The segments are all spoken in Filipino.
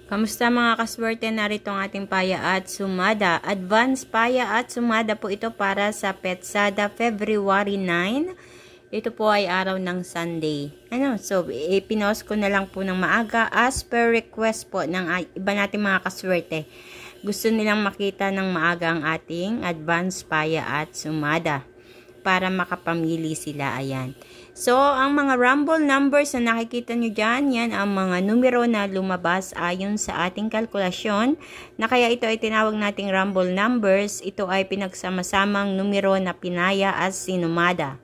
Kamusta mga kaswerte? Narito ang ating paya at sumada. Advance paya at sumada po ito para sa Petsada February 9. Ito po ay araw ng Sunday. So pinost ko na lang po ng maaga as per request po ng iba nating mga kaswerte. Gusto nilang makita ng maaga ang ating advance paya at sumada para makapamili sila. Ayan. So, ang mga rumble numbers na nakikita nyo dyan, yan ang mga numero na lumabas ayon sa ating kalkulasyon, na kaya ito ay tinawag nating rumble numbers. Ito ay pinagsama-samang numero na pinaya as sinumada.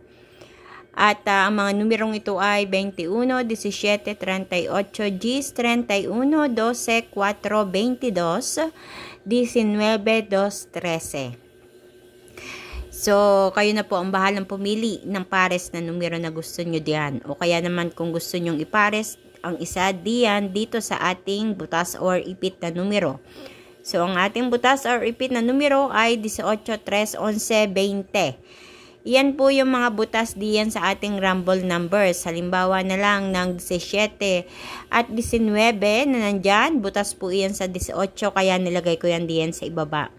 At ang mga numerong ito ay 21, 17, 38, 10, 31, 12, 4, 22, 19, 2, 13. So, kayo na po ang bahalang pumili ng pares na numero na gusto nyo diyan. O kaya naman kung gusto nyong ipares ang isa diyan dito sa ating butas or ipit na numero. So, ang ating butas or ipit na numero ay 18, 3, 11, 20. Iyan po yung mga butas diyan sa ating rumble numbers. Halimbawa na lang ng 17 at 19 na nandyan. Butas po iyan sa 18 kaya nilagay ko yan diyan sa ibaba.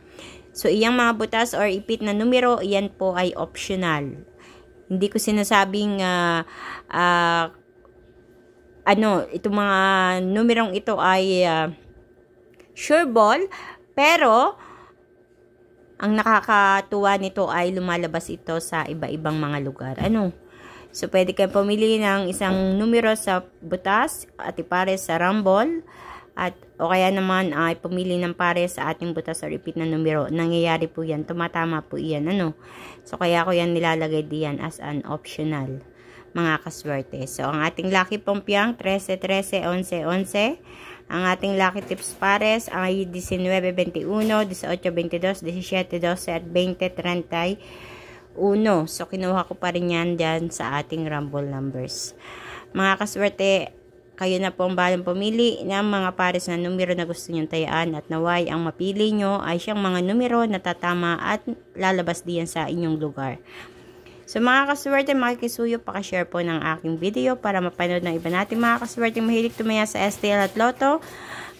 So, iyang mga butas or ipit na numero, iyan po ay optional. Hindi ko sinasabing, itong mga numerong ito ay sure ball, pero, ang nakakatuwa nito ay lumalabas ito sa iba-ibang mga lugar. So, pwede kayo pumili ng isang numero sa butas at ipares sa rumble. O kaya naman ay pumili ng pares sa ating butas or repeat na numero. Nangyayari po yan. Tumatama po yan. So, kaya ko yan nilalagay diyan as an optional, mga kaswerte. So, ang ating lucky pompiang 13, 13, 11, 11. Ang ating lucky tips pares ay 19, 21, 18, 22, 17, 12, at 20, 31. So, kinuha ko pa rin yan dyan sa ating rumble numbers. Mga kaswerte, kayo na po ang bahalang pumili ng mga pares na numero na gusto nyong tayaan at naway ang mapili nyo ay siyang mga numero na tatama at lalabas diyan sa inyong lugar. So mga kaswerte, makikisuyo, pakishare po ng aking video para mapanood ng iba natin mga kaswerte mahilig tumaya sa STL at Lotto.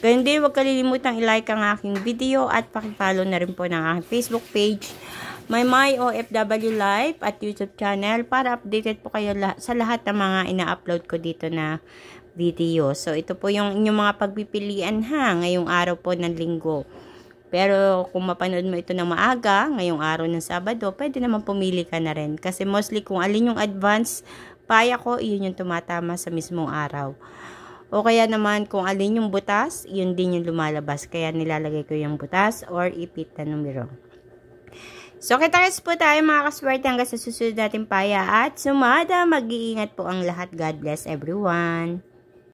Gayun din, huwag kalilimutang i-like ang aking video at pakipollow na rin po ng aking Facebook page, My OFW Live at YouTube channel para updated po kayo sa lahat ng mga ina-upload ko dito na video. So, ito po yung inyong mga pagpipilian ngayong araw po ng linggo. Pero, kung mapanood mo ito ng maaga, ngayong araw ng Sabado, pwede naman pumili ka na rin. Kasi mostly, kung alin yung advance paya ko, yun yung tumatama sa mismong araw. O kaya naman, kung alin yung butas, yun din yung lumalabas. Kaya nilalagay ko yung butas or ipit na numero. So, kita-kits po tayo mga kaswerte hanggang sa susunod natin paya at sumada. Mag-iingat po ang lahat. God bless everyone.